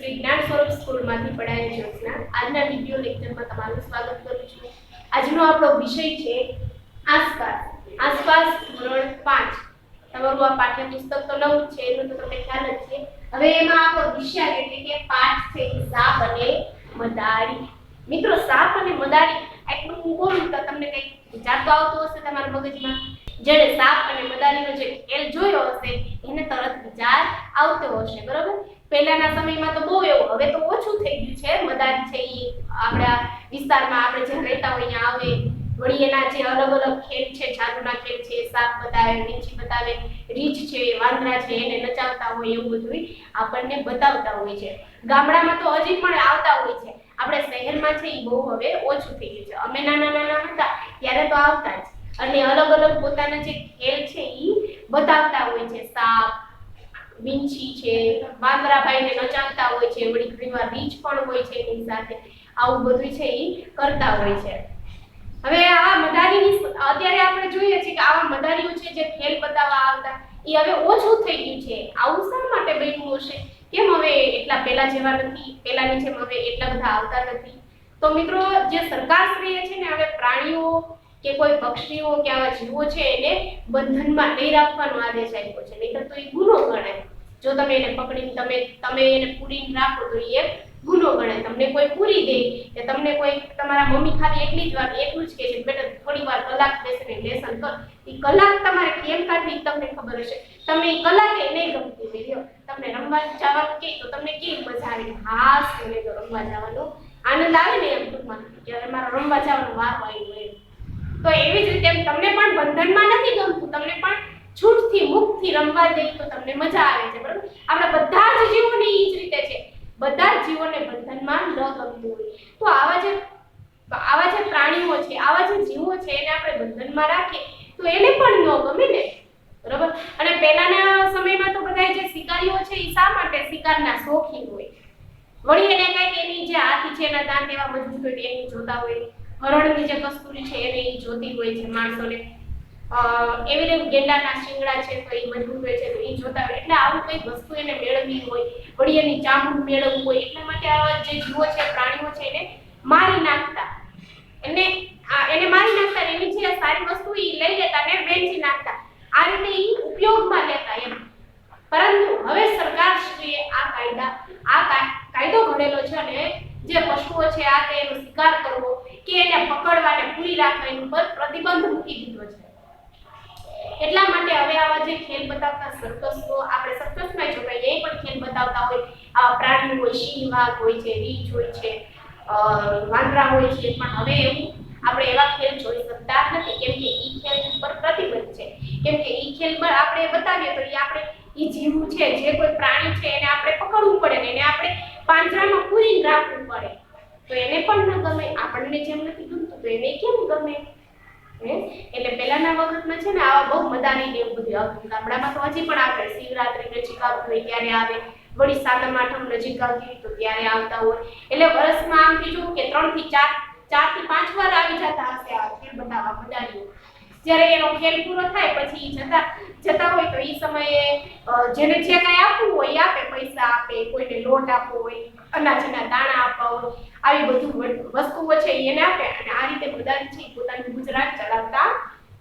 શ્રી જ્ઞાન સ્વરૂપ સ્કૂલમાંથી પઢાયેલ યોજના આજના વિડિયો લેક્ચરમાં તમારું સ્વાગત કરું છું। આજનો આપણો વિષય છે આસપાસ। આસપાસ ધોરણ 5। તમારું આ પાઠ્યપુસ્તક તો નવું છે એનો તો તમને ખ્યાલ જ છે। હવે એમાં આપણો વિષય એટલે કે પાઠ છે સાપ અને મદારી। મિત્રો સાપ અને મદારી એટલું હું બોલું તો તમને કંઈક વિચાર તો આવતો હશે તમારા મગજમાં। જેણે સાપ અને મદારીનો જે ખેલ જોયો હશે એને તરત વિચાર આવતો હશે, બરોબર। પહેલાના સમયમાં તો બહુ એવું, હવે તો ઓછું થઈ ગયું છે। મદારી છે ઈ આપણા વિસ્તારમાં આપણે જે રહેતા હોય અહીંયા આવે। વળી એના જે અલગ અલગ ખેલ છે, જાદુના ખેલ છે, સાપ બતાવે, વીંછી બતાવે, રીંછ છે, વાંદરા છે એને નચાવતા હોય એવું બધું આપણને બતાવતા હોય છે। ગામડામાં તો હજી પણ આવતા હોય છે, આપણે શહેરમાં છે ઈ બહુ હવે ઓછું થઈ ગયું છે। અમે નાના નાના હતા ત્યારે તો આવતા જ, અને અલગ અલગ પોતાના જે ખેલ છે ઈ બતાવતા હોય છે। સાપ, વીંછી છે, વાંદરાભાઈને નચાવતા હોય છે, વળી ઘણીવાર રીંછ પણ હોય છે એની સાથે। આવું બધું છે ઈ કરતા હોય છે। હવે આવા મદારીની અત્યારે આપણે જોઈએ છીએ કે આવા મદારીઓ છે જે ખેલ બતાવવા આવતા ઈ હવે ઓછું થઈ ગયું છે। આવું શા માટે બન્યું હશે? કેમ હવે એટલા પહેલા જેવા નથી, પહેલાની જેમ હવે એટલા બધા આવતા નથી? તો મિત્રો જે સરકારશ્રીએ છે ને હવે પ્રાણીઓ કે કોઈ પક્ષીઓ કે આવા જીવો છે એને બંધનમાં નહીં રાખવાનો આદેશ આપ્યો છે, નહીંતર તો એ ગુનો ગણાય। જો તમે એને પકડીને તમે એને પૂરીને રાખો તો એ ગુનો ગણાય। તમને કોઈ પૂરી દે કે તમને કોઈ તમારા મમ્મી ખાલી એટલું જ કહે છે બેટા થોડી વાર કલાક બેસીને લેસન કર, એ કલાક તમારે કેમ કાઢવી તમને ખબર હશે। તમે એ કલાકે નહીં ગમતી હોય, તમને રમવા જવાનું કહે તો તમને કેવી મજા આવે, હાસ મને તો રમવા જવાનો આનંદ આવે ને એમ ટૂંકમાં કે મારો રમવા જવાનો વારો આવ્યો એમ। તો એવી જ રીતે તમને પણ બંધનમાં નથી ગમતું, તમને પણ છૂટથી મુક્તથી રમવા દે તો તમને મજા આવે છે, બરાબર। આપણા બધા જ જીવોને એ જ રીતે છે, બધા જ જીવોને બંધનમાં ન ગમતું હોય। તો આવા જે પ્રાણીઓ છે, આવા જે જીવો છે એને આપણે બંધનમાં રાખીએ તો એને પણ ન ગમે ને, બરાબર। અને પહેલાના સમયમાં તો બધા જે શિકારીઓ છે એ શા માટે શિકારના શોખીન હોય, વળી એને કંઈક એની જે હાથી છે એના દાંત એવા મજબૂત હોય એની જોતા હોય, હરણની જે કસ્તુરી છે એને એ જોતી હોય છે માણસોને, એવી રીતે ગેંડાના શિંગડા છે તો એ મજબૂત હોય છે તો એ જોતા હોય, એટલે આવું કંઈક વસ્તુ એને મેળવવી હોય, વળી એની ચામડું મેળવવું હોય, એટલા માટે આવા જે જીવો છે, પ્રાણીઓ છે એને મારી નાખતા, એને મારી નાખતા, એની જે સારી વસ્તુ એ લઈ લેતા ને વેચી નાખતા, આ રીતે એ ઉપયોગમાં લેતા એમ। પરંતુ હવે સરકારશ્રીએ આ કાયદો ઘડેલો છે અને જે પશુઓ છે આ તેનો શિકાર કરવો કે એને પકડવાને પૂરી રાખવા એની પર પ્રતિબંધ મૂકી દીધો છે। એટલા માટે હવે આવા જે ખેલ બતાવતા સર્કસો, આપણે સર્કસમાં જો કહીએ એ પણ ખેલ બતાવતા હોય, આ પ્રાણીઓ હોય, સિંહ, વાઘ હોય છે, રીંછ હોય છે, વાંદરા હોય છે, પણ હવે એવું આપણે એવા ખેલ જોઈ શકતા નથી, કેમ કે ઈ ખેલ પર પ્રતિબંધ છે। કેમ કે ઈ ખેલ પર આપણે બતાવીએ તો ઈ જીવ છે, જે કોઈ પ્રાણી છે એને આપણે પકડવું પડે ને એને આપણે પાંજરામાં પૂરીને રાખવું પડે, તો એને પણ ન ગમે। આપણને જેમ નથી ગમતું તો એને કેમ ગમે? એટલે પહેલાના વખતમાં છે ને આવા બહુ મદારી ને એવું બધું આવતું। ગામડામાં તો હજી પણ આપણે શિવરાત્રી નજીક આવતી હોય ત્યારે આવે, વળી સાતમ આઠમ નજીક આવતી હોય તો ત્યારે આવતા હોય, એટલે વર્ષમાં આમ કીધું કે 3 થી 4 થી 5 વાર આવી જતા હશે આ ખેલ બતાવવા મદારીઓ। જ્યારે એનો ખેલ પૂરો થાય પછી જતા હોય તો એ સમયે જેને જે કાંઈ આપવું હોય એ આપે, પૈસા આપે, કોઈને લોટ આપવો હોય, અનાજના દાણા આપવા હોય, આવી બધી વસ્તુઓ છે એને આપે, અને આ રીતે મદારી છે પોતાનું ગુજરાત ચલાવતા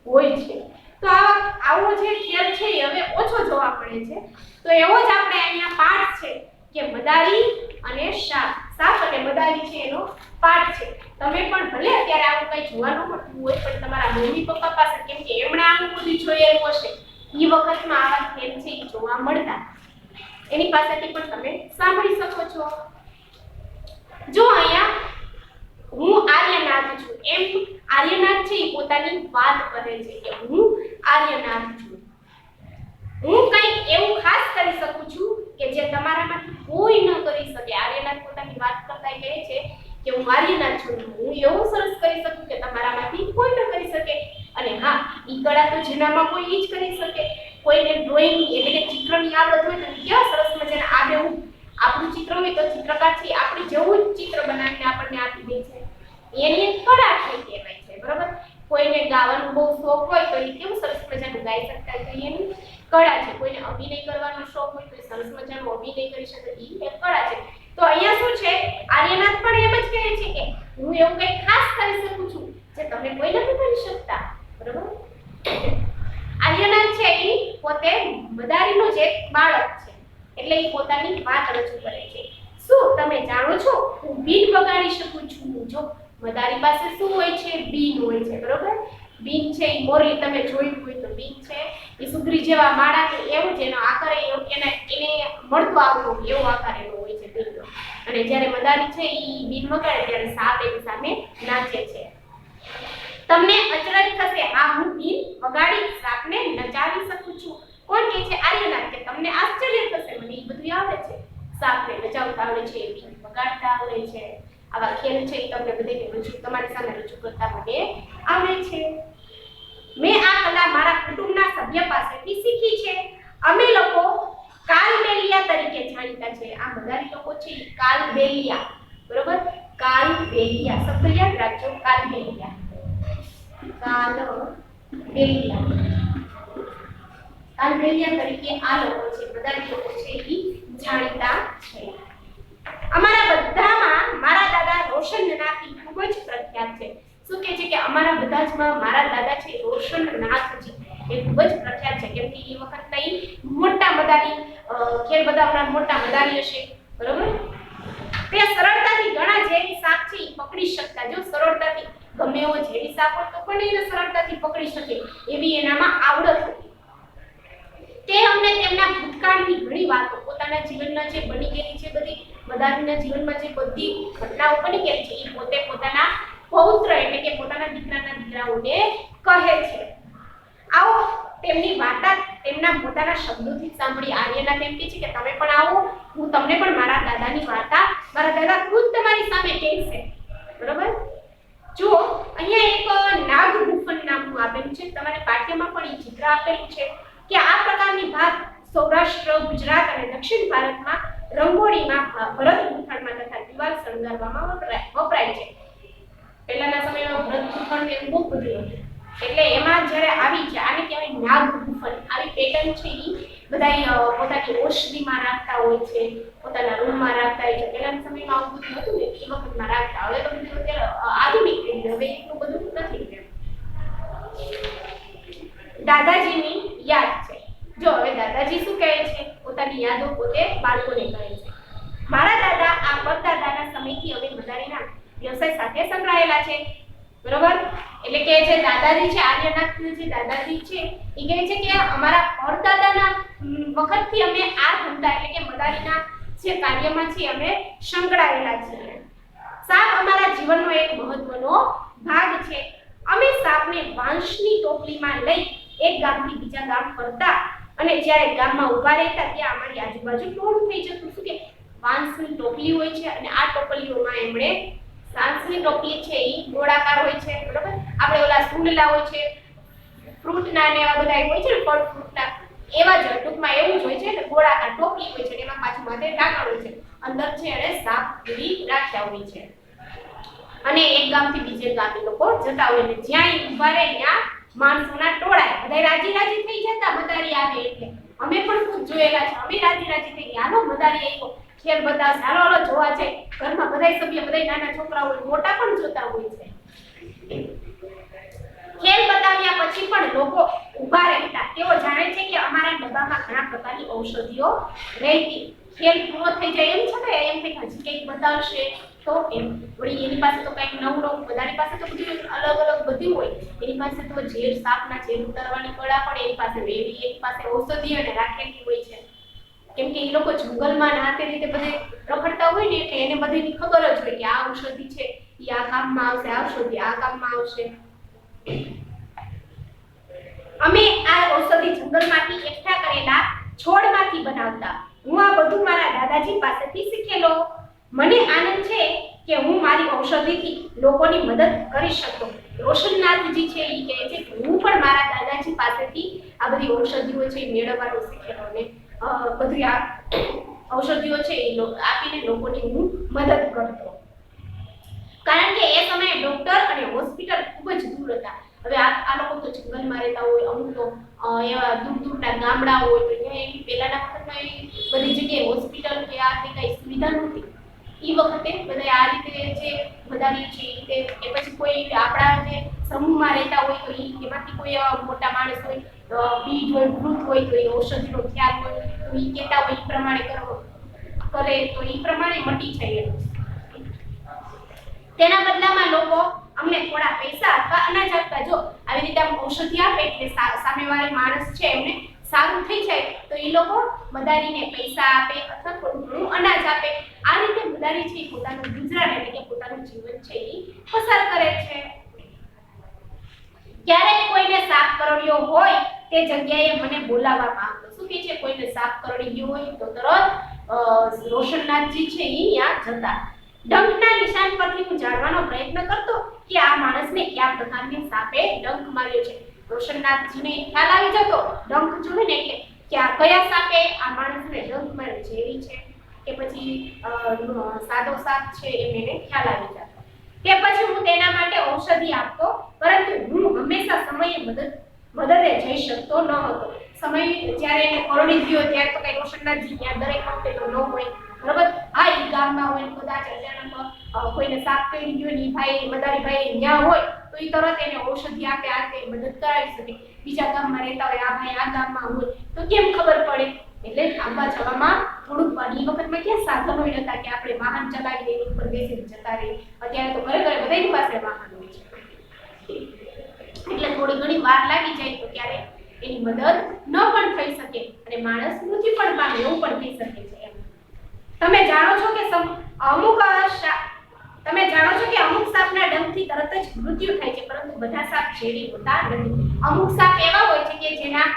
હોય છે। તો આવો જે ખેલ છે એ હવે ઓછો જોવા મળે છે। તો એવો જ આપણે અહીંયા પાઠ છે કે મદારી અને સાપ અને મદારી છે એનો પાઠ છે। તમે પણ ભલે અત્યારે આવું કંઈ જોવા ન મળતું હોય પણ તમારા મમ્મી પપ્પા પાસે, કેમ કે એમણે આવું બધું જોયેલું હશે, એ વખતમાં આવા ખેલ છે એ જોવા મળતા, એની પાસેથી પણ તમે સાંભળી શકો છો। જો અહીંયા હું આર્યનાથ છું એમ આર્યનાથ છે એ પોતાની વાત કરે છે કે હું આર્યનાથ છું, હું કંઈક એવું ખાસ કરી શકું છું કે જે તમારામાંથી કોઈ ન કરી શકે। આર્યનાથ પોતાની વાત કરતા કહે છે કે હું આર્યનાથ છું, હું એવું સરસ કરી શકું કે તમારામાંથી કોઈ ન કરી શકે। અને હા, ઈ કળા તો જેનામાં કોઈ ઈ જ કરી શકે। કોઈને ડ્રોઈંગ એટલે કે ચિત્રની આવડત હોય તો કેવા સરસ મજાના આબેહૂબ આપણું ચિત્ર હોય તો ચિત્રકાર છે આપણી જેવું જ ચિત્ર બનાવીને આપણને આપી દે છે, એની એક કળા છે કહેવાય છે, બરાબર। કોઈને ગાવાનો બહુ શોખ હોય તો એ કેવું સરસ મજાનું ગાઈ શકતા હોય, એની કળા છે। કોઈને અભિનય કરવાનો શોખ હોય તો સરસ મજાનું અભિનય કરી શકે, એ એક કળા છે। તો તો અહીંયા શું છે, આર્યનાથ પણ એમ જ કહે છે કે હું એવું કંઈ ખાસ કરી શકું છું જે તમે કોઈ નથી કરી શકતા, બરોબર? આર્યનાથ છે એ પોતે મદારીનો જ એક બાળક છે, એટલે એ પોતાની વાત રજૂ કરે છે. શું તમે જાણો છો હું બીન વગાડી શકું છું? જો મદારી પાસે શું હોય છે, બીન હોય છે, બરોબર? બીન છે એ મોરલી તમે જોયું હોય તો બીન છે એ સુગરી જેવા માળા એવું જ એનો આકાર એને મળતો આવતો એવો આકાર એનો હોય છે બીનનો. અને જ્યારે મદારી છે એ બીન વગાડે ત્યારે સાપ એની સામે નાચે છે. તમને અચરજ થશે, આ હું બીન વગાડી સાપને નચાવી શકું છું. કોણ કહે છે? આર્યનાથ. કે તમને આશ્ચર્ય થશે, મને એ બધું આવડે છે, સાપને નચાવતા આવડે છે, બીન વગાડતા આવડે છે, આવા ખેલ છે એ તમને બધાને તમારી સામે રજૂ કરતા મને આવડે છે. મેં આ કલા મારા કુટુંબના સભ્ય પાસેથી શીખી છે. અમે લોકો કાલબેલિયા તરીકે જાણીતા છે. આ મદારી લોકો છે કાલબેલિયા, બરોબર? કાલબેલિયા શબ્દ યાદ રાખજો, કાલબેલિયા. કાલબેલિયા તરીકે આ લોકો છે, મદારી લોકો છે એ જાણીતા છે. અમારા બધામાં મારા દાદા રોશનનાથજી ખૂબ જ પ્રખ્યાત છે. શું કહે છે કે અમારા બધા જમાં મારા દાદા છે રોશનનાથજી એ ખૂબ જ પ્રખ્યાત છે, કેમ કે એ વખતના મોટા મદારી ખેલ બતાવનાર મોટા મદારી હશે, બરોબર? તે સરળતાથી ઘણા ઝેરી સાપ છે એ પકડી શકતા. જો સરળતાથી ગમે એવો ઝેરી સાપ હોય તો પણ એને સરળતાથી પકડી શકે એવી એનામાં આવડત હતી. તે અમને તેમના ભૂતકાળની ઘણી વાતો, પોતાના જીવનમાં જે બની ગયેલી છે, બધી મદારીના જીવનમાં જે બધી ઘટનાઓ બની ગયેલી છે એ પોતે પોતાના પૌત્ર એટલે કે પોતાના દીકરાઓને કહે છે. આવો તેમની વાર્તા તેમના પોતાના શબ્દોથી સાંભળી આર્યનાથ એમ કહે છે કે તમે પણ આવો, હું તમને પણ મારા દાદાની વાર્તા મારા દાદા ખુદ તમારી સામે કહેશે, બરોબર? જો અહીંયા એક નાગગુફન નામનું આપેલું છે, તમારે પાઠ્યમાં પણ એ ચિત્ર આપેલું છે કે આ પ્રકારની ભાત સૌરાષ્ટ્ર, ગુજરાત અને દક્ષિણ ભારતમાં રંગોળીમાં, ભરત ગૂંથણમાં તથા દિવાલ શણગારવામાં વપરાય છે. પહેલાના સમયમાં ભરત ગૂંથણ એ બહુ બધું હતું, એટલે એમાં જ્યારે આવી છે આને કહેવાય નાગગુફન. આવી પેટર્ન છે એ બધા પોતાની ઓશડીમાં રાખતા હોય છે, પોતાના રૂમમાં રાખતા હોય છે. પહેલાના સમયમાં આવું બધું હતું ને એ વખતમાં રાખતા. હવે તો બધું અત્યારે આધુનિક થઈ ગયું, હવે એટલું બધું નથી. દાદાજીની યાદ છે. જો હવે દાદાજી શું કહે છે, પોતાની યાદો પોતે બાળકોને કહે છે. મારા દાદા આ પરદાદાના સમયથી અમે મદારીના વ્યવસાય સાથે સંકળાયેલા છે, બરોબર? એટલે કે જે દાદાજી છે, આર્યનાથના જે દાદાજી છે એ કહે છે કે અમારા પરદાદાના વખતથી અમે આ ધંધા એટલે કે મદારીના જે કાર્યમાં છે અમે સંકળાયેલા છીએ. સાપ અમારા જીવનનો એક મહત્વનો ભાગ છે. અમે સાપને વાંસની ટોપલીમાં લઈ એક ગામથી બીજા ગામ ફરતા અને જ્યારે ગામમાં ઊભા રહેતા ત્યાં અમારી આજુબાજુ ટોળું થઈ જતું. શું કે વાંસની ટોપલી હોય છે અને આ ટોપલીઓમાં એમણે વાંસની ટોપલી છે એ ગોળાકાર હોય છે, બરોબર? આપણે ઓલા સુંડલા હોય છે ફ્રૂટના ને એવા બધા હોય છે ને, ફળ ફ્રૂટના એવા જ ટૂંકમાં એવું જ હોય છે ને, ગોળાકાર ટોપલી હોય છે, એમાં પાછું માથે ઢાંકણ હોય છે, અંદર છે એને સાપ પૂરી રાખ્યા હોય છે. અને એક ગામથી બીજે ગામ લોકો જતા હોય ને જ્યાં ઊભા રહે ત્યાં માણસોના ટોળા બધા રાજી રાજી થઈ જતા મદારી આવે એટલે. અમે પણ ખુદ જોયેલા છે, અમે રાજી રાજી થઈ ગયા, હાલો મદારી આવ્યો, ખેલ બતાવશે, હાલો હાલો જોવા જાય. ઘરમાં બધા સભ્ય, બધા નાના છોકરા હોય, મોટા પણ જોતા હોય છે. ખેલ બતાવ્યા પછી પણ લોકો ઊભા રહેતા. તેઓ જાણે છે કે અમારા ડબ્બામાં ઘણા પ્રકારની ઔષધિઓ રહેતી. ખેલ પૂરો થઈ જાય એમ છતાં એમ થઈ હજી કંઈક બતાવશે તો એમ વળી એની પાસે તો કંઈક નવું નવું, બધાની પાસે તો બધું અલગ અલગ બધું હોય. એની પાસે તો ઝેર સાપના ઝેર ઉતારવાની કળા પણ એની પાસે વેલી, એની પાસે ઔષધિઓ ને રાખેલી હોય છે. કેમ કે એ લોકો જંગલમાં નાતે રીતે બધે રખડતા હોય ને એટલે એને બધીની ખબર જ હોય કે આ ઔષધિ છે એ આ કામમાં આવશે, આ ઔષધિ આ કામમાં આવશે. અમે આ ઔષધિ જંગલમાંથી એકઠા કરેલા છોડમાંથી બનાવતા. હું આ બધું મારા દાદાજી પાસેથી શીખેલો. મને આનંદ છે કે હું મારી ઔષધિથી લોકોની મદદ કરી શકું. રોશનનાથજી છે એ કહે છે કે હું પણ મારા દાદાજી પાસેથી આ બધી ઔષધિઓ છે મેળવવાનું શીખેલો ને બધી આ ઔષધિઓ છે એ આપીને લોકોની હું મદદ કરતો. કારણ કે એ સમયે ડોક્ટર અને હોસ્પિટલ ખૂબ જ દૂર હતા. હવે આ લોકો તો જંગલમાં રહેતા હોય, અમુક તો એવા દૂર દૂરના ગામડા હોય, તો ત્યાં એવી પહેલાના વખતમાં એવી બધી જગ્યાએ હોસ્પિટલ કે આ કઈ સુવિધા નહોતી. એ વખતે બધા આ રીતે જે મદારી છે એ પછી કોઈ આપણા જે સમૂહમાં રહેતા હોય તો એમાંથી કોઈ મોટા માણસ હોય બીજ હોય વૃદ્ધ હોય તો એ ઔષધિનો ખ્યાલ હોય તો એ કહેતા હોય એ પ્રમાણે કરે તો એ પ્રમાણે મટી જાય. તેના બદલામાં લોકો અમને થોડા પૈસા અથવા અનાજ આપતા. જો આવી રીતે આમ ઔષધિ આપે એટલે સામેવાળી માણસ છે એમને સારું થઈ જાય તો એ લોકો મદારીને પૈસા આપે અથવા થોડું ઘણું અનાજ આપે. આ રીતે મદારી છે પોતાનું ગુજરાન એટલે કે પોતાનું જીવન છે એ પસાર કરે છે. ક્યારેક કોઈને સાપ કરડ્યો હોય તે જગ્યાએ મને બોલાવવામાં આવતો. શું કહે છે? કોઈને સાપ કરડી ગયો હોય તો તરત રોશનનાથજી છે એ ત્યાં જતા. ડંખના નિશાન પરથી હું જાણવાનો પ્રયત્ન કરતો કે આ માણસને કયા પ્રકારની સાપે ડંખ માર્યો છે. રોશનનાથજીને ખ્યાલ આવી જતો ડંખ જોઈને એટલે કયા સાપે આ માણસને ડંખ માર્યો, ઝેરી છે કે પછી સાદો સાપ છે એમ એને ખ્યાલ આવી જતો. કે પછી હું તેના માટે ઔષધિ આપતો, પરંતુ હું હંમેશા સમયે મદદે જઈ શકતો ન હતો. સમય જ્યારે એને કરડી ગયો ત્યારે તો કઈ રોશનનાથજી ત્યાં દરેક વખતે તો ન હોય, બરાબર? હા, એ ગામમાં હોય કદાચ અચાનક કોઈને સાપ કરી ગયો ને ભાઈ મદારી ભાઈ ત્યાં હોય તો એ તરત એને ઔષધિ આપે, આ તે મદદ કરાવી શકે. બીજા ગામમાં રહેતા હોય આ ભાઈ આ ગામમાં હોય તો કેમ ખબર પડે? એટલે આવવા જવામાં થોડુંક એ વખતમાં ક્યાં સાધનો હતા કે આપણે વાહન ચલાવીને એની ઉપર બેસીને જતા રહીએ. અત્યારે તો ઘરે બધાની પાસે વાહન હોય છે એટલે થોડી ઘણી વાર લાગી જાય તો ક્યારે એની મદદ ન પણ થઈ શકે અને માણસ મૃત્યુ પણ પામે એવું પણ થઈ શકે છે. તમે જાણો છો કે અમુક સાપના ડંખથી તરત જ મૃત્યુ થાય છે, પરંતુ બધા સાપ ઝેરી હોતા નથી. અમુક સાપ એવા હોય છે કે જેના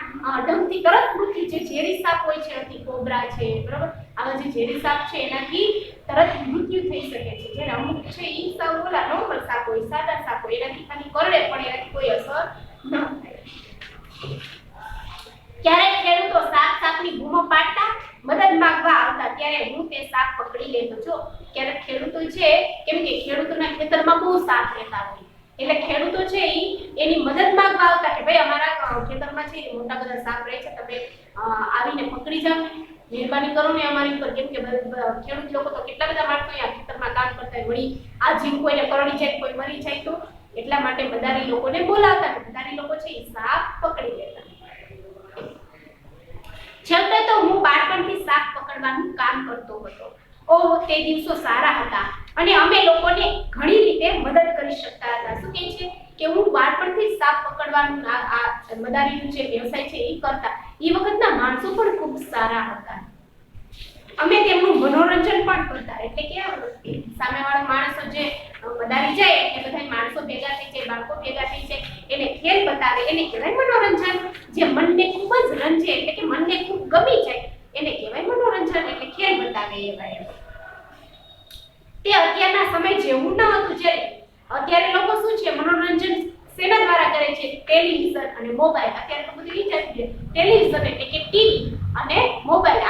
ડંખથી તરત મૃત્યુ છે. ઝેરી સાપ હોય છે, અતિ કોબરા છે, બરાબર? આવા જે ઝેરી સાપ છે એનાથી તરત મૃત્યુ થઈ શકે છે. જે અમુક છે એ સાપ ઓલા નોર્મલ સાપ હોય, સાદા સાપ હોય, એનાથી ખાલી કરડે પણ એનાથી કોઈ અસર ન થાય. ક્યારેક ખેડૂતો સાપની બૂમો પાડતા મદદ માંગવા આવતા ત્યારે હું તે સાપ પકડી લેતો. જો ક્યારેક ખેડૂતો છે, કેમ કે ખેડૂતોના ખેતરમાં બહુ સાપ રહેતા હોય એટલે ખેડૂતો છે એની મદદ માંગવા આવતા કે ભાઈ અમારા ખેતરમાં છે મોટા બધા સાપ રહે છે, તમે આવીને પકડી જાઓ, મહેરબાની કરો ને અમારી ઉપર. કેમ કે ખેડૂત લોકો તો કેટલા બધા માણસો અહીંયા ખેતરમાં કામ કરતા હોય, વળી આ જીવ કોઈને કરડી જાય, કોઈ મરી જાય તો એટલા માટે મદારી લોકોને બોલાવતા. મદારી લોકો છે એ સાપ પકડી લેતા. છેવટે તો હું બાળપણથી સાપ પકડવાનું કામ કરતો હતો. ઓહ, તે દિવસો સારા હતા અને અમે લોકોને ઘણી રીતે મદદ કરી શકતા હતા. શું કહે છે કે હું બાળપણથી સાપ પકડવાનું આ મદારીનું જે વ્યવસાય છે એ કરતા. એ વખતના માણસો પણ ખૂબ સારા હતા. અમે તેમનું મનોરંજન પણ કરતા. એટલે કે સામેવાળા માણસો જે મદારી જાય એટલે બધા માણસો ભેગા થઈ જાય, બાળકો ભેગા થઈ જાય, એને ખેલ બતાવે, એને કહેવાય મનોરંજન. જે મનને ખૂબ જ રંજે એટલે કે મનને ખૂબ ગમી જાય એને કહેવાય મનોરંજન, એટલે ખેલ બતાવે એવા. તે અત્યારના સમય જેવું ન હતું. જ્યારે અત્યારે લોકો શું છે મનોરંજન શેના દ્વારા કરે છે? ટેલિવિઝન અને મોબાઈલ. અત્યારે તો બધું વિચારી છે ટેલિવિઝન એટલે કે ટીવી અને મોબાઈલ.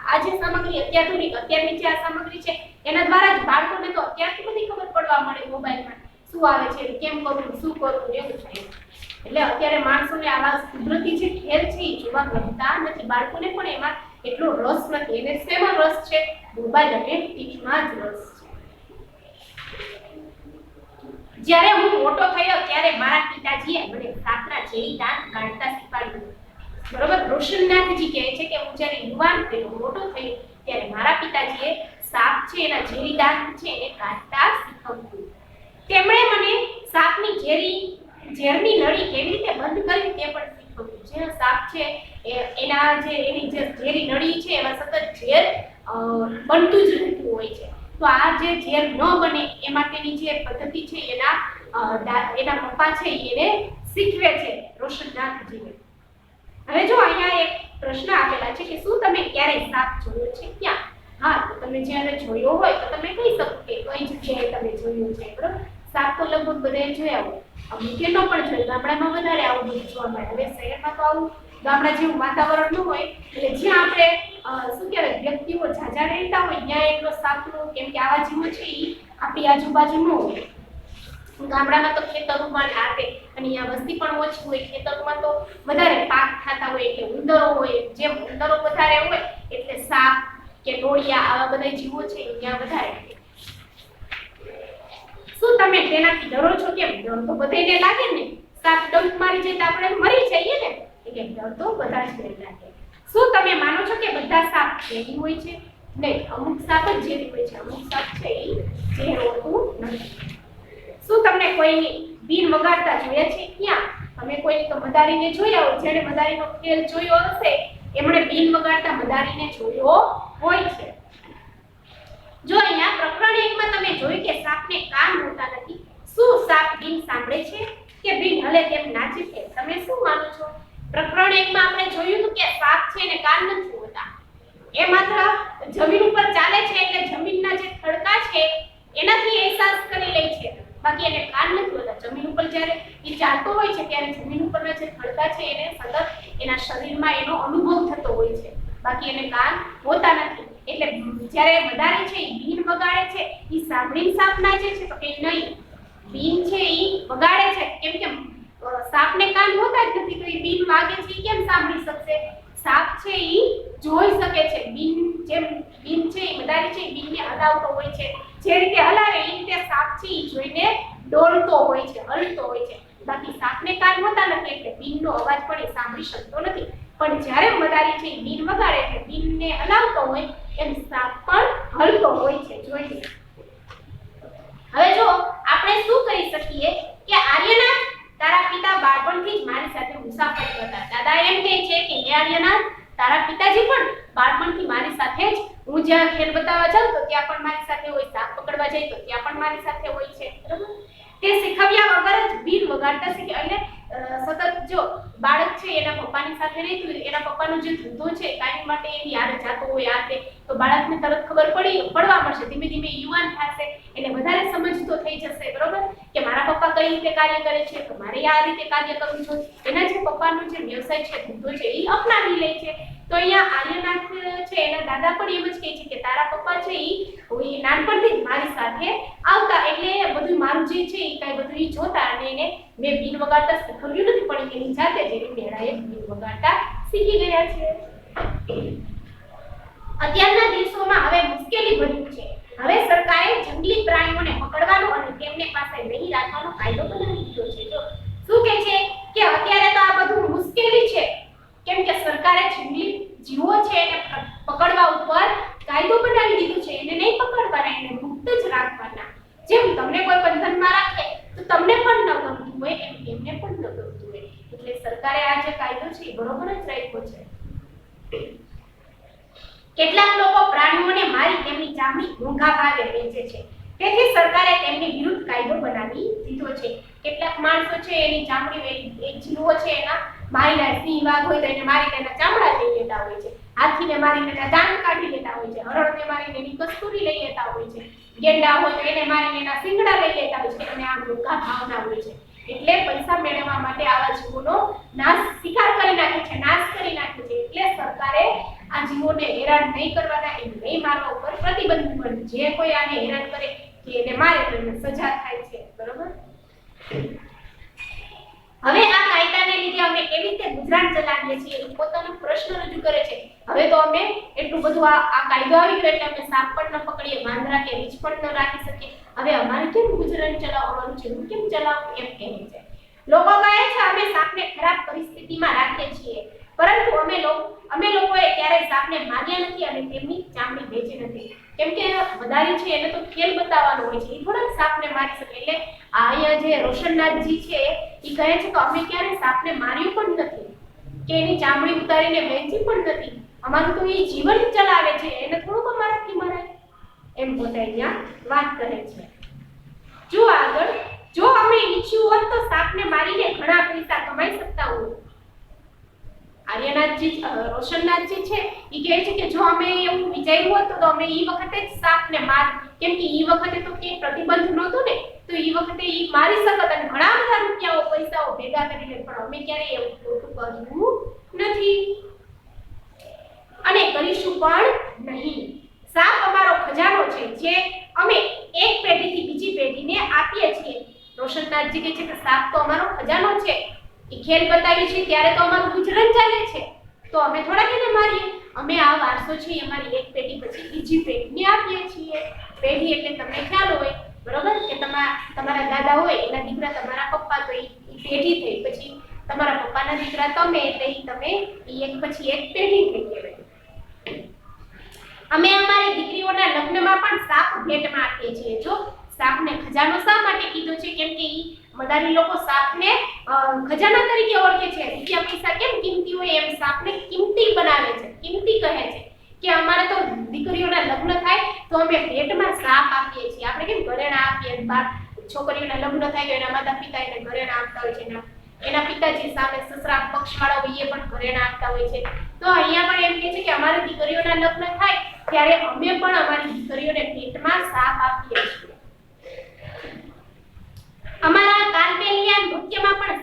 આ જે સામગ્રી અત્યારની જે આ સામગ્રી છે એના દ્વારા જ બાળકોને તો અત્યારથી બધી ખબર પડવા મળે મોબાઈલમાં શું આવે છે, કેમ કરવું, શું કરવું એવું છે. એટલે અત્યારે માણસોને આવા કુદરતી જે ખેલ છે એ જોવા ગમતા નથી. બાળકોને પણ એમાં એટલો રસ નથી. એને શેમાં રસ છે? મોબાઈલ અને ટીવીમાં જ રસ છે. જ્યારે હું મોટો થયો ત્યારે મારા પિતાજીએ મને સાપના ઝેરી દાંત કાઢતા શીખવાડ્યું. બરોબર? રોશનનાથજી કહે છે કે હું જ્યારે યુવાન થયો, મોટો થયો ત્યારે મારા પિતાજીએ સાપ છે એના ઝેરી દાંત છે એને કાઢતા શીખવ્યું. તેમણે મને સાપની ઝેરની નળી કેવી રીતે બંધ કરવી તે પણ શીખવ્યું. જે સાપ છે એની જે ઝેરી નળી છે એમાં સતત ઝેર બનતું જ રહેતું હોય છે. તો આ જે ઝેર ન બને એ માટેની જે પદ્ધતિ છે એના પપ્પા છે એને શીખવે છે રોશનનાથજીને. હવે જો અહીંયા એક પ્રશ્ન આપેલા છે કે શું તમે ક્યારેય સાપ જોયો છે? ક્યાં? હા, તો તમે જ્યારે જોયો હોય તો તમે કહી શકો કે કઈ જગ્યાએ તમે જોયો છે. બરોબર? સાપ તો લગભગ બધાએ જોયા હોય, અમુકે ન પણ જોયું. ગામડામાં વધારે આવું બધું જોવા મળે. હવે શહેરમાં તો આવું ગામડા જેવું વાતાવરણ ન હોય એટલે જ્યાં આપણે શું કહેવાય વ્યક્તિઓ ઝાઝા રહેતા હોય ત્યાં એટલો સાપનો કેમ કે આવા જીવો છે એ આપણી આજુબાજુ ન હોય. ગામડામાં તો ખેતરોમાં આતે અને અહીંયા વસ્તી પણ ઓછી હોય, ખેતરોમાં તો વધારે પાક થતા હોય એટલે ઉંદરો હોય. જેમ ઉંદરો વધારે હોય એટલે સાપ કે નોળિયા, આવા બધા જીવો છે ત્યાં વધારે. શું તમે તેનાથી ડરો છો? કેમ? ડર તો બધાને લાગે ને. સાપ ડંખ મારી જાય તો આપણે મરી જઈએ ને, એટલે ડર તો બધા જ લાગે. શું તમે માનો છો કે બધા સાપ ઝેરી હોય છે? નહીં, અમુક સાપ જ ઝેરી હોય છે, અમુક સાપ છે એ ઝેર હોતું નથી. શું તમને કોઈ બીન વગાડતા જોયા છે? ક્યાં? તમે કોઈ તો મદારીને જોયા હોય, જેણે મદારીનો ખેલ જોયો હશે એમણે બીન વગાડતા મદારીને જોયો હોય છે. જો અહીંયા પ્રકરણ 1 માં તમે જોયું કે સાપને કાન હોતા નથી. શું સાપ બીન સાંભળે છે કે બીન હલે તેમ નાચે છે? તમે શું માનો છો? પ્રકરણ 1 માં આપણે જોયું હતું કે સાપ છે ને કાન નથી હોતા, એ માત્ર જમીન ઉપર ચાલે છે એટલે જમીનના જે ખડકા છે એનાથી અહેસાસ કરી લે છે, બાકી એને કાન નથી હોતા. જમીન ઉપર જ્યારે એ ચાલતો હોય છે ત્યારે જમીન ઉપરના જે ખડકા છે એને સતત એના શરીરમાં એનો અનુભવ થતો હોય છે, બાકી એને કાન હોતા નથી. એટલે જ્યારે મદારી છે એ બીન વગાડે છે, એ સાંભળીને સાપ નાચે છે? તો કે નહીં, બીન છે એ વગાડે છે. કેમ કે સાપને કાન હોતા જ નથી, તો એ બીન વાગે છે એ કેમ સાંભળી શકશે? સાપ છે એ જોઈ શકે છે. બીન છે એ મદારી છે એ બીનને હલાવતો હોય છે, જે રીતે હલાવે એ રીતે સાપ છે એ જોઈને ડોલતો હોય છે, હલતો હોય છે. બાકી સાપને કાન હોતા નથી એટલે બીનનો અવાજ પણ એ સાંભળી શકતો નથી. પણ જ્યારે મદારી છે એ બીન વગાડે છે, બીનને હલાવતો હોય એમ સાપ પણ હલતો હોય છે, જોઈને. હવે જો આપણે શું કરી શકીએ કે આર્યનાથ, તારા પિતા બાળપણથી જ મારી સાથે મુસાફરી કરતા. દાદા એમ કહે છે કે હે આર્યનાથ, તારા પિતાજી પણ બાળપણથી મારી સાથે જ, હું જ્યાં ખેલ બતાવવા જાઉં તો ત્યાં પણ મારી સાથે હોય, સાપ પકડવા જાય તો ત્યાં પણ મારી સાથે હોય છે, બરાબર? તે શીખવ્યા વગર જ બીન વગાડતા શીખે. એટલે સતત જો બાળક છે એના પપ્પાની સાથે રહેતું, એના પપ્પાનો જે ધંધો છે કાયમ માટે એની હારે જાતો હોય આ તે, તો બાળકને તરત ખબર પડવા મળશે. ધીમે ધીમે યુવાન થશે એટલે વધારે સમજતો થઈ જશે, બરોબર? કે મારા પપ્પા કઈ રીતે કાર્ય કરે છે તો મારે આ રીતે કાર્ય કરવું જોઈએ. એના જે પપ્પાનો જે વ્યવસાય છે, ધંધો છે એ અપનાવી લે છે. તો અહીંયા આર્યનાથ છે એના દાદા પણ એમ જ કહે છે કે તારા પપ્પા છે એ નાનપણથી જ મારી સાથે આવતા, એટલે બધું મારું જે છે એ કાંઈ બધું એ જોતા, અને એને મેં બીન વગાડતા શીખવ્યું નથી, પણ એની જાતે જ એની મેળાએ બીન વગાડતા શીખી ગયા છે. અત્યારના દિવસોમાં હવે મુશ્કેલી ભર્યું છે. હવે સરકારે જંગલી પ્રાણીઓને પકડવાનો અને તેમને પાસે નહીં રાખવાનો કાયદો બનાવી દીધો છે. જો શું કહે છે કે અત્યારે તો આ બધું મુશ્કેલી છે, કેમ કે સરકારે જંગલી જીવો છે એને પકડવા ઉપર કાયદો બનાવી દીધો છે. એને નહીં પકડવાના, એને મુક્ત જ રાખવાના. જેમ તમને કોઈ બંધનમાં રાખે તો તમને પણ ન ગમતું હોય એમ એમને પણ ન ગમતું હોય, એટલે સરકારે આ જે કાયદો છે એ બરોબર જ રાખ્યો છે. કેટલાક લોકો પ્રાણીઓને મારી તેમની ચામડી મોંઘા ભાવે વેચે છે, તેથી સરકારે તેમની વિરુદ્ધ કાયદો બનાવી દીધો છે. કેટલાક માણસો છે એની ચામડી, એક જીવો છે એના મારીને, સિંહ વાઘ હોય તો એને મારીને એના ચામડા લઈ લેતા હોય છે, હાથીને મારીને એના દાંત કાઢી લેતા હોય છે, હરણને મારીને એની કસ્તુરી લઈ લેતા હોય છે, ગેંડા હોય તો એને મારીને એના શિંગડા લઈ લેતા હોય છે, અને આ મોંઘા ભાવના હોય છે. એટલે પૈસા મેળવવા માટે આવા જીવોનો શિકાર કરી નાખે છે, નાશ કરી નાખે છે. એટલે સરકારે આ જીવોને હેરાન નહીં કરવાના, એને નહીં મારવા ઉપર પ્રતિબંધ મૂક્યો. જે કોઈ આને હેરાન કરે કે એને મારે તો એને સજા થાય છે, બરોબર? હવે આ કાયદાને લીધે અમે કેવી રીતે ગુજરાન ચલાવીએ છીએ એ પોતાનો પ્રશ્ન રજૂ કરે છે. હવે તો અમે એટલું બધું આ કાયદો આવી ગયો એટલે અમે સાપ પણ ન પકડીએ, વાંદરા કે રીંછ પણ ન રાખી શકીએ. હવે અમારે કેમ ગુજરાન ચલાવવાનું છે, હું કેમ ચલાવું એમ કહે છે. લોકો કહે છે અમે સાપને ખરાબ પરિસ્થિતિમાં રાખીએ છીએ, પરંતુ અમે લોકોએ ક્યારેય સાપને માર્યા નથી અને તેમની ચામડી વેચી નથી. કેમ કે મદારી છે એને તો ખેલ બતાવવાનો હોય છે, એ થોડા સાપને મારી શકે. એટલે અહીંયા જે રોશનનાથજી છે એ કહે છે કે અમે ક્યારે સાપને માર્યું પણ નથી કે એની ચામડી ઉતારીને વેચી પણ નથી. અમારું તો એ જીવન ચલાવે છે, એને થોડુંક અમારાથી મરાય એમ પોતે અહીંયા વાત કરે છે. જો આગળ, જો અમે ઈચ્છ્યું હોત તો સાપને મારીને ઘણા પૈસા કમાઈ શકતા હોત. આર્યનાથજી, રોશનનાથજી છે એ કહે છે કે જો અમે એવું વિચાર્યું હોત તો અમે એ વખતે જ સાપને કેમ કે એ વખતે તો કે પ્રતિબંધ નહોતો ને, તો એ વખતે એ મારી શકત અને ઘણા બધા રૂપિયાઓ પૈસાઓ ભેગા કરી લે, પણ અમે ક્યારેય એવું ખોટું કર્યું નથી અને કરીશું પણ નહીં. સાપ અમારો ખજાનો છે જે અમે એક પેઢીથી બીજી પેઢીને આપીએ છીએ. રોશનનાથજી કહે છે કે સાપ તો અમારો ખજાનો છે, એ ખેલ બતાવી છે ત્યારે તો અમારું ગુજરાન ચાલે છે, તો અમે થોડા એને મારીએ. અમે આ વારસો છે એ અમારી એક પેઢી પછી બીજી પેઢીને આપીએ છીએ. પેઢી એટલે તમને ખ્યાલ હોય બરોબર કે તમારા દાદા હોય એના દીકરા તમારા પપ્પા, તો એ પેઢી થઈ. પછી તમારા પપ્પાના દીકરા તમે, એટલે તમે એક પછી એક પેઢી થઈ કહેવાય. અમે અમારી દીકરીઓના લગ્નમાં પણ સાપ ભેટમાં આપીએ છીએ. જો સાપને ખજાનો શા માટે કીધો છે? કેમ કે ઈ મદારી લોકો સાપને ખજાના તરીકે ઓળખે છે. રૂપિયા પૈસા કેમ કિંમતી હોય એમ સાપને કિંમતી બનાવે છે, કિંમતી કહે છે કે અમારે તો દીકરીઓના લગ્ન થાય તો અમે ભેટમાં સાપ આપીએ છીએ. આપણે કેમ ઘરેણા આપીએ, છોકરીઓના લગ્ન થાય તો એના માતા પિતા એને ઘરેણા આપતા હોય છે, એના પિતાજી સામે સસરા પક્ષવાળા હોય એ પણ ઘરેણા આપતા હોય છે. તો અહીંયા પણ એમ કહે છે કે અમારી દીકરીઓના લગ્ન થાય ત્યારે અમે પણ અમારી દીકરીઓને ભેટમાં સાપ આપીએ છીએ. અમારા કાલબેલિયા નૃત્યમાં પણ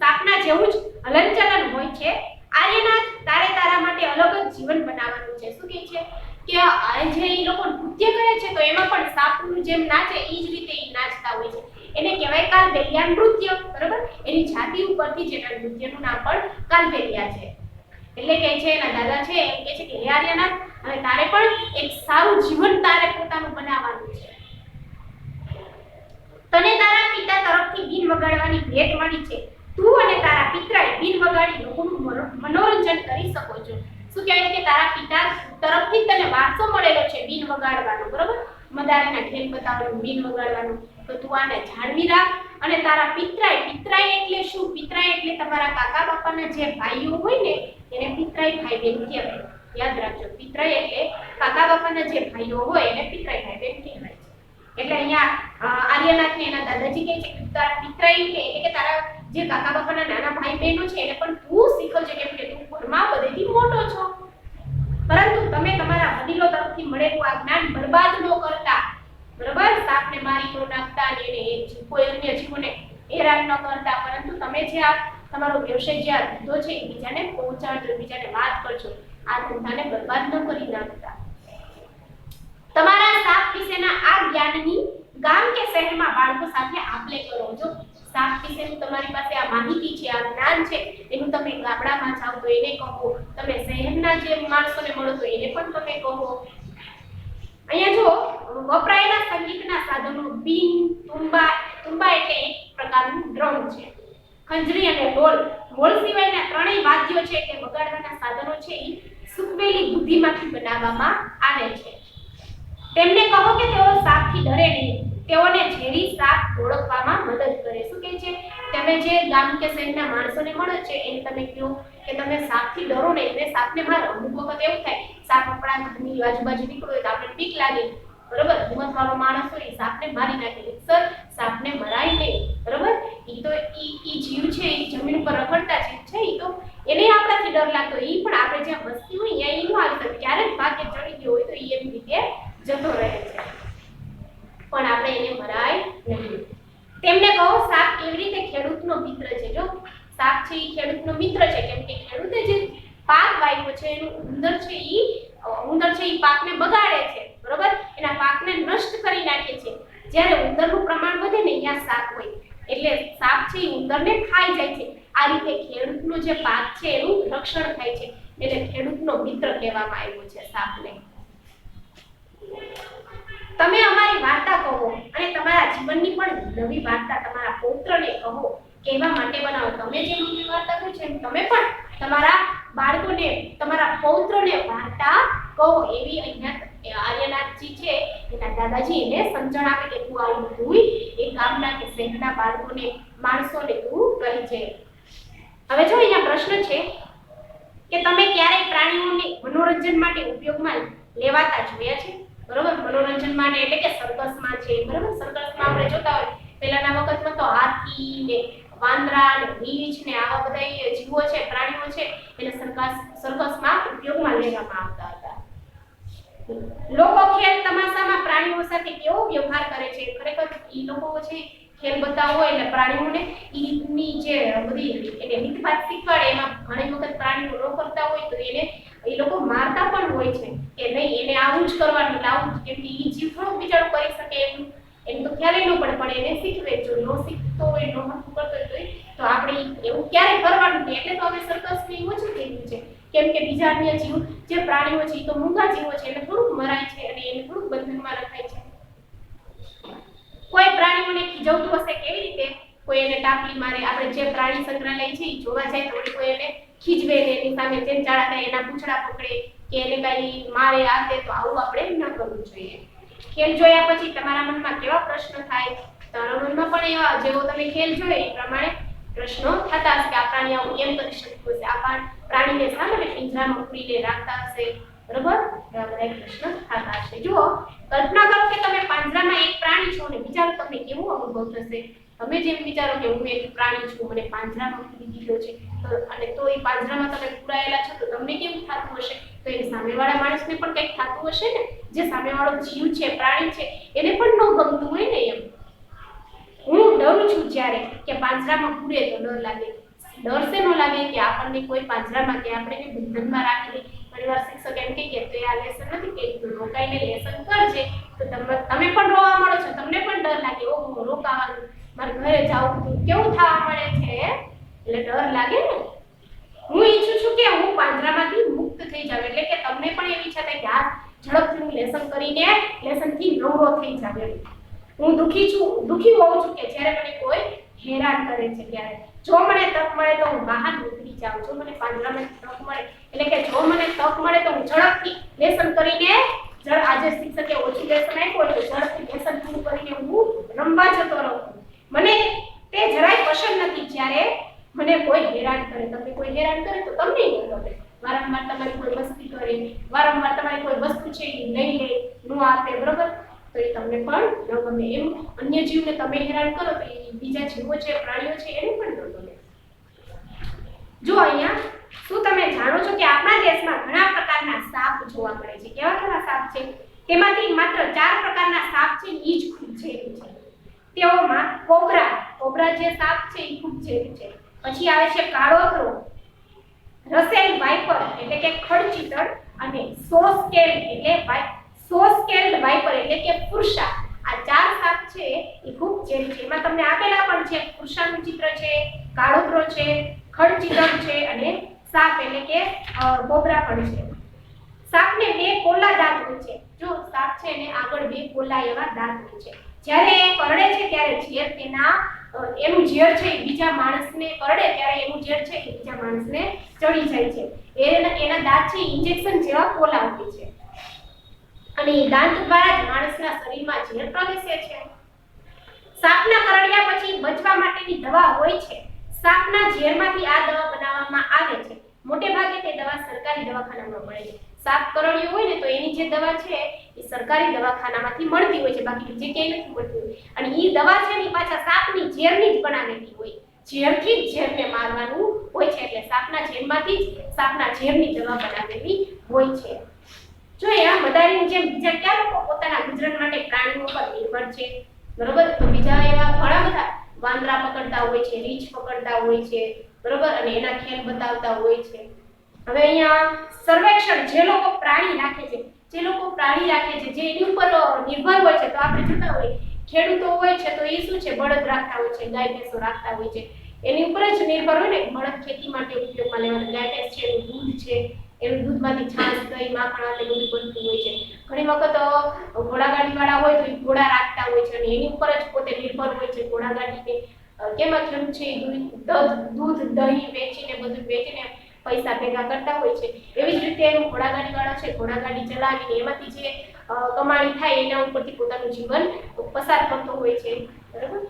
સાપના જેવું જ હલનચલન હોય છે. આર્યનાથ તારે તારા માટે અલગ જ જીવન બનાવવાનું છે. શું કહે છે કે જે એ લોકો નૃત્ય કરે છે તો એમાં પણ સાપનું જેમ નાચે એ જ રીતે એ નાચતા હોય છે. એને કહેવાય કાલબેલિયા નૃત્ય, બરાબર? એની છાતી ઉપરથી જેના નૃત્યનું નામ પણ કાલબેલિયા છે. એટલે કે છે એના દાદા છે એમ કહે છે કે હે આર્યનાથ, હવે તારે પણ એક સારું જીવન તારે પોતાનું બનાવવાનું છે. તને તારા પિતા તરફથી બીન વગાડવાની ભેટ મળી છે. તું અને તારા પિતરાએ બીન વગાડી લોકોનું મનોરંજન કરી શકો છો. શું કહેવાય છે કે તારા પિતા તરફથી તને વારસો મળેલો છે બીન વગાડવાનો, બરોબર? મદારીના ખેલ બતાવવાનું, બીન વગાડવાનું. તો તું આને જાળવી રાખ. અને તારા પિતરાએ એટલે શું? પિતરાએ એટલે તમારા કાકા બાપાના જે ભાઈઓ હોય ને એને પિતરાઈ ભાઈ બહેન કહેવાય. યાદ રાખજો, પિતરાઈ એટલે કાકા બાપાના જે ભાઈઓ હોય એને પિતરાઈ ભાઈ બહેન કહેવાય. એટલે અહીંયા આર્યનાથને એના દાદાજી કહે છે કે તારા પિતરાઈ એટલે કે તારા જે કાકા બાપાના નાના ભાઈ બહેનો છે એને પણ તું શીખવજે, કેમ કે તું ઘરમાં બધેથી મોટો છો. પરંતુ તમે તમારા વડીલો તરફથી મળેલું આ જ્ઞાન બરબાદ ન કરતા, બરાબર? સાપને મારી ન નાખતા અને એને કોઈ અન્ય જીવોને હેરાન ન કરતા, પરંતુ તમે જે આ તમારો વ્યવસાય જે આ ધંધો છે એ બીજાને પહોંચાડજો, બીજાને વાત કરજો. આ ધંધાને બરબાદ ન કરી નાખતા. તમારા સાપ વિશેના આ જ્ઞાનની ગામ કે શહેરમાં બાળકો સાથે આપ-લે કરો. જો સાપ વિશેનું તમારી પાસે આ માહિતી છે, આ જ્ઞાન છે, એનું તમે ગામડામાં જાઓ તો એને કહો, તમે શહેરના જે માણસોને મળો તો એને પણ તમે કહો. અહીંયા જો વપરાયેલા સંગીતના સાધનો બીન, તુંબા એટલે એક પ્રકારનું ડ્રમ છે, ખંજરી અને ઢોલ સિવાયના ત્રણેય વાદ્યો છે કે વગાડવાના સાધનો છે એ સૂકવેલી દૂધીમાંથી બનાવવામાં આવે છે. તેમને કહો કે તેઓ સાપથી ડરે નહીં, તેઓને ઝેરી સાપ ઓળખવામાં મદદ કરે. શું કહે છે? તમે જે ગામ કે શહેરના માણસોને મળો છો એને તમે કહો કે તમે સાપથી ડરો નહીં, એટલે સાપને મારો. અમુક વખત એવું થાય સાપ આપણા ઘરની આજુબાજુ નીકળ્યો હોય તો આપણે બીક લાગે, બરોબર? હિંમતવાળો માણસ હોય સાપને મારી નાખે, સર સાપને મરાય નહીં, બરોબર? ઈ જીવ છે, એ જમીન ઉપર રખડતા જીવ છે, ઈ તો એને આપણાથી ડર લાગતો, ઈ પણ આપણે જ્યાં વસ્તી હોય ત્યાં ઈ ન આવી શકે. ક્યારેક ભાગ્ય ચડી ગયો હોય તો ઈ એવી રીતે જતો રહે છે, પણ આપણે એને મરાય નહીં. તેમને કહો સાપ કેવી રીતે ખેડૂતનો મિત્ર છે. જો સાપ છે એ ખેડૂતનો મિત્ર છે, કેમ કે ખેડૂતે જે પાક વાવ્યો છે એનું ઉંદર છે એ પાકને બગાડે છે, બરોબર? એના પાકને નષ્ટ કરી નાખે છે. જ્યારે ઉંદરનું પ્રમાણ વધે ને ત્યાં સાપ હોય, એટલે સાપ છે એ ઉંદરને ખાઈ જાય છે. આ રીતે ખેડૂતનો જે પાક છે એનું રક્ષણ થાય છે, એટલે ખેડૂતનો મિત્ર કહેવામાં આવ્યો છે સાપને. તમે અમારી વાર્તા કહો અને તમારા જીવનની પણ નવી વાર્તા તમારા પૌત્રને કહો. કહેવા માટે બનાવો. તમે જે નવી વાર્તા કહો છો તમે પણ તમારા બાળકોને, તમારા પૌત્રને વાર્તા કહો. એવી અહીંયા આર્યનાથજી છે એના દાદાજી એને સમજણ આપે કે તું આવું બધું એ ગામના કે શહેરના બાળકોને, માણસોને તું કહી છે. હવે જો અહીંયા પ્રશ્ન છે કે તમે ક્યારેય પ્રાણીઓને મનોરંજન માટે ઉપયોગમાં લેવાતા જોયા છે? બરોબર? મનોરંજન માટે એટલે કે સર્કસમાં છે, બરોબર? સર્કસમાં આપણે જોતા હોય પહેલાના વખતમાં તો હાથી ને વાંદરા ને રીંછ ને આવા બધા જીવો છે, પ્રાણીઓ છે, એને સર્કસમાં ઉપયોગમાં લેવામાં આવતા હતા. લોકો ખેલ તમાશામાં પ્રાણીઓ સાથે કેવો વ્યવહાર કરે છે? ખરેખર ઈ લોકો છે ખેલ બતાવો એટલે પ્રાણીઓને ઈની જે બધી એને રીતભાત શીખવાડે, એમાં ઘણી વખત પ્રાણીઓ ન કરતા હોય તો એને એ લોકો મારતા પણ હોય છે કે નહીં એને આવું જ કરવાનું, આવું જ, કેમ કે ઈ જીવ થોડું બિચારું કરી શકે એમ તો ખ્યાલ ન પડે, પણ એને શીખવે. જો ન શીખતો હોય, ન હરખું કરતો હોય તો આપણે એવું ક્યારે કરવાનું નહીં. એટલે તો હવે સર્કસને ઓછું થઈ ગયું છે કેમ કે બીજા અન્ય જીવ જે પ્રાણીઓ છે એ તો મૂંગા જીવો છે, એને થોડુંક મરાય છે અને એને થોડુંક બંધનમાં રખાય છે. કોઈ પ્રાણીઓને ખીજવતું હશે કેવી રીતે, કોઈ એને ટાપલી મારે, આપણે જે પ્રાણી સંગ્રહાલય છે એ જોવા જાય તો કોઈ એને ખીજવે ને એની સામે ચેનચાળા થાય, એના પૂંછડા પકડે કે એને કઈ મારે આ તે, તો આવું આપણે ન કરવું જોઈએ. ખેલ જોયા પછી તમારા મનમાં કેવા પ્રશ્ન થાય? તમારા મનમાં પણ એવા જેવો તમે ખેલ જોયો એ પ્રમાણે પ્રશ્નો થતા હશે કે આ પ્રાણી આવું કેમ કરી શકતું હશે, આ પ્રાણીને શા માટે પિંજરામાં પૂરીને રાખતા હશે, બરોબર? એવા બધા પ્રશ્ન થતા હશે. જુઓ, કલ્પના કરો કે તમે પાંજરામાં એક પ્રાણી છો અને વિચારો તમને કેવો અનુભવ થશે. તમે જેમ વિચારો કે હું એક પ્રાણી છું, મને પાંજરામાં પૂરી દીધો છે, અને તો એ પાંજરામાં તમે પૂરાયેલા છો તો તમને કેવું થતું હશે? તો એ સામેવાળા માણસને પણ કંઈક થતું હશે ને, જે સામેવાળો જીવ છે, પ્રાણી છે, એને પણ ન ગમતું હોય ને. એમ હું ડરું છું જ્યારે કે પાંજરામાં પૂરે તો ડર લાગે. ડર શેનો લાગે કે આપણને કોઈ પાંજરામાં કે આપણે બંધનમાં રાખી દે. ઘણીવાર શિક્ષક એમ કહે કે આ લેસન નથી કે તું રોકાઈને લેસન કરજે, તો તમે પણ રોવા મળો છો, તમને પણ ડર લાગે, ઓહો રોકાવાનું, મારે ઘરે જાવું, કેવું થવા મળે છે, એટલે ડર લાગે ને. હું ઈચ્છું છું કે હું પાંજરામાંથી મુક્ત થઈ જાઉં, એટલે કે તમને પણ એવી ઈચ્છા થાય કે આ ઝડપથી હું લેસન કરીને લેસનથી નવરો થઈ જાઉં. હું દુખી હોઉં છું કે જ્યારે મને કોઈ હેરાન કરે છે ત્યારે. જો મને તક મળે તો હું બહાર નીકળી જાઉં, જો મને પાંજરામાં તક મળે, એટલે કે જો મને તક મળે તો હું ઝડપથી લેસન કરીને આજે શિક્ષકે ઓછું લેસન આપ્યું તો ઝડપથી લેસન પૂરું કરીને હું રમવા જતો રહું. મને તે જરાય પસંદ નથી જ્યારે મને કોઈ હેરાન કરે. તમને કોઈ હેરાન કરે તો તમને ન ગમે. વારંવાર તમારી કોઈ મસ્તી કરે, વારંવાર તમારી કોઈ વસ્તુ છે એ લઈ લે, ન આપે, બરોબર? તો એ તમને પણ ન ગમે. એમ અન્ય જીવને તમે હેરાન કરો તો એ બીજા જીવો છે, પ્રાણીઓ છે, એને પણ ન ગમે. જો અહીંયા શું તમે જાણો છો કે આપણા દેશમાં ઘણા પ્રકારના સાપ જોવા મળે છે? કેવા કેવા સાપ છે? તેમાંથી માત્ર 4 પ્રકારના સાપ છે એ જ ખૂબ ઝેરી છે. તેઓમાં કોબરા જે સાપ છે એ ખૂબ ઝેરી છે. પછી આવે છે કાળોતરો, રસેલ વાઇપર એટલે કે ખડચિતળ, અને સોસ્કેલ્ડ વાઇપર એટલે કે ફુરસા. આ 4 સાપ છે એ ખૂબ ઝેરી છે. એમાં તમને આપેલા પણ છે, ફુરસાનું ચિત્ર છે, કાળોતરો છે, ખડચિતળ છે, અને સાપ એટલે કે કોબરા પણ છે. સાપને 2 પોલા દાંત હોય છે. જો સાપ છે એને આગળ 2 પોલા એવા દાંત હોય છે. જ્યારે એ કરડે છે ત્યારે ઝેર એનું ઝેર છે એ બીજા માણસને કરડે ત્યારે એનું ઝેર છે એ બીજા માણસને ચડી જાય છે. એના દાંત છે ઇન્જેક્શન જેવા પોલા હોય છે, અને એ દાંત દ્વારા જ માણસના શરીરમાં ઝેર પ્રવેશે છે. સાપના કરડ્યા પછી બચવા માટેની દવા હોય છે. સાપના ઝેરમાંથી આ દવા બનાવવામાં આવે છે. મોટે ભાગે તે દવા સરકારી દવાખાનામાં મળે છે. સાપ કરડ્યો હોય ને તો એની જે દવા છે એ સરકારી દવાખાનામાંથી મળતી હોય છે, બાકી બીજે ક્યાંય નથી મળતી. અને એ દવા છે ને પાછા સાપની ઝેરની જ બનાવેલી હોય, ઝેરથી જ ઝેરને મારવાનું હોય છે. એટલે સાપના ઝેરમાંથી જ સાપના ઝેરની દવા બનાવેલી હોય છે. જો અહીંયા મદારીની જેમ બીજા કયા લોકો પોતાના ગુજરાન માટે પ્રાણીઓ પર નિર્ભર છે, બરોબર? તો બીજા એવા ઘણા બધા વાંદરા પકડતા હોય છે, રીંછ પકડતા હોય છે, બરોબર, અને એના ખેલ બતાવતા હોય છે. હવે અહીંયા સર્વેક્ષણ, જે લોકો પ્રાણી રાખે છે, જે એની ઉપર નિર્ભર હોય છે, તો આપણે જોતા હોય ખેડૂતો હોય છે તો એ શું છે, બળદ રાખતા હોય છે, ગાય ભેંસો રાખતા હોય છે, એની ઉપર જ નિર્ભર હોય ને. બળદ ખેતી માટે ઉપયોગમાં લેવાના, ગાય ભેંસ છે એનું દૂધ છે, એનું દૂધમાંથી છાશ, દહીં, માખણ આ બધું બનતું હોય છે. ઘણી વખત ઘોડાગાડીવાળા હોય તો એ ઘોડા રાખતા હોય છે અને એની ઉપર જ પોતે નિર્ભર હોય છે. ઘોડાગાડીને કેમાં ખેડૂત છે દૂધ, દહીં વેચીને બધું વેચીને પૈસા ભેગા કરતા હોય છે. એવી જ રીતે ઘોડાગાડીવાળા છે, ઘોડાગાડી ચલાવીને એમાંથી જે કમાણી થાય એના ઉપરથી પોતાનું જીવન પસાર કરતો હોય છે, બરાબર?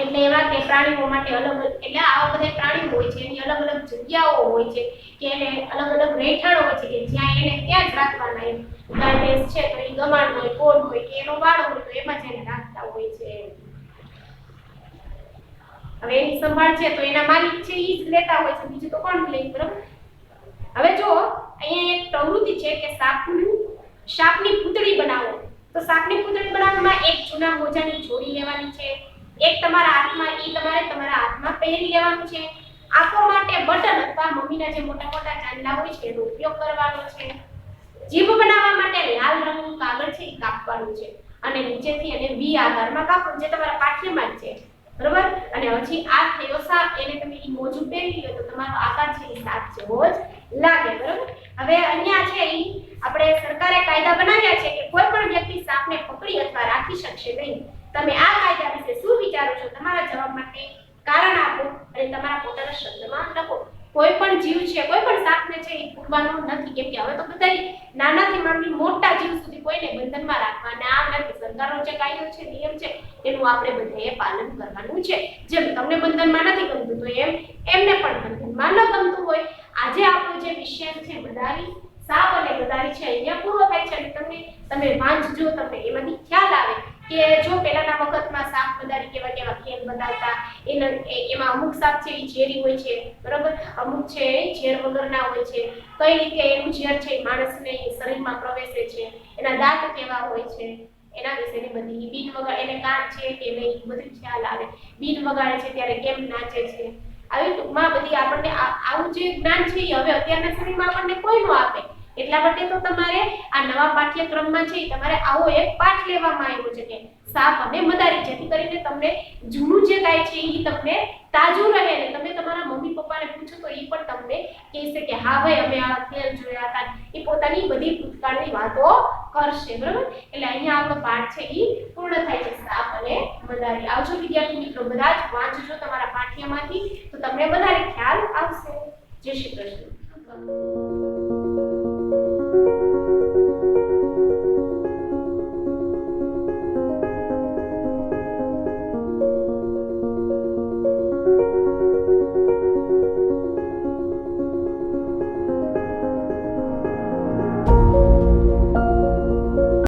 એટલે એવા તે પ્રાણીઓ માટે એટલે આવા બધા પ્રાણીઓ હોય છે, એની અલગ અલગ જગ્યાઓ હોય છે, કે એને અલગ અલગ રહેઠાણો હોય છે કે જ્યાં એને ત્યાં જ રાખવાના. એમ ગાય ભેંસ છે તો એ ગમાણ હોય, કોડ હોય કે એનો વાડો હોય તો એમાં જ એને રાખતા હોય છે. હવે એની સંભાળ છે તો એના માલિક છે એ જ લેતા હોય છે, બીજું તો કોણ લે, બરાબર? હવે જો અહીંયા એક પ્રવૃત્તિ છે કે સાપની પૂતળી બનાવો. તો સાપની પૂતળી બનાવવામાં એક જૂના મોજાની જોડી લેવાની છે, એક તમારા હાથમાં પહેરી લેવાનું છે. આંખો માટે બટન અથવા મમ્મીના જે મોટા મોટા ચાંદલા હોય છે એનો ઉપયોગ કરવાનો છે. જીભ બનાવવા માટે લાલ રંગનું કાગળ છે એ કાપવાનું છે, અને નીચેથી એને વી આકારમાં કાપવું, જે તમારા પાઠ્યમાં જ છે, બરોબર? અને પછી આ થયો સાપ, એને તમે ઈ મોજું પહેરી લો તો તમારો આકાર છે એ સાપ જેવો જ લાગે, બરોબર? હવે અહીંયા છે ઈ આપણે સરકારે કાયદા બનાવ્યા છે કે કોઈ પણ વ્યક્તિ સાપને પકડી અથવા રાખી શકશે નહીં. તમે આ કાયદા વિશે શું વિચારો છો? તમારા જવાબ માટે કારણ આપો અને તમારા પોતાના શબ્દમાં લખો. કોઈ પણ જીવ છે, કોઈ પણ સાપને છે એ પૂરવાનો નથી, કેમ કે હવે તો બધા નાનાથી માંડી મોટા જીવ સુધી કોઈને બંધનમાં રાખવાના નથી. સરકારનો જે કાયદો છે, નિયમ છે, એનું આપણે બધાએ પાલન કરવાનું છે. જેમ તમને બંધનમાં નથી ગમતું તો એમને પણ બંધનમાં ન ગમતું હોય. આજે આપણો જે વિષય છે મદારી, સાપ અને ગદારી છે, અહીંયા પૂરો થાય છે. અને તમે વાંચજો, તમને એમાંથી ખ્યાલ આવે કે જો પહેલાના વખતમાં સાપ ગદારી કેવા કેવા ખેલ બતાવતા. એમાં અમુક સાપ છે એ ઝેરી હોય છે, બરોબર? અમુક છે એ ઝેર વગરના હોય છે. કઈ રીતે એનું ઝેર છે માણસને શરીરમાં પ્રવેશે છે, એના દાંત કેવા હોય છે, એના વિશેની બધી બીન વગાડે, એને કાન છે કે નહીં, બધું ખ્યાલ આવે. બીન વગાડે છે ત્યારે કેમ નાચે છે, આવી ટૂંકમાં બધી આપણને આવું જે જ્ઞાન છે એ હવે અત્યારના સમયમાં આપણને કોઈ ન આપે. એટલા માટે તો તમારે આ નવા પાઠ્યક્રમમાં છે તમારે આવો એક પાઠ લેવામાં આવ્યો છે કે સાપ અને મદારી, જેથી કરીને તમને જૂનું જે કાંઈ છે એ તમને તાજું રહે ને તમે તમારા મમ્મી પપ્પાને પૂછો તો એ પણ તમને કહેશે કે હા ભાઈ અમે આ ખેલ જોયા હતા. એ પોતાની બધી ભૂતકાળની વાતો કરશે, બરાબર? એટલે અહીંયા આપણો પાઠ છે એ પૂર્ણ થાય છે, સાપ અને મદારી. આવજો વિદ્યાર્થી મિત્રો, બધા જ વાંચજો તમારા પાઠ્યમાંથી, તો તમને વધારે ખ્યાલ આવશે. જય શ્રી કૃષ્ણ.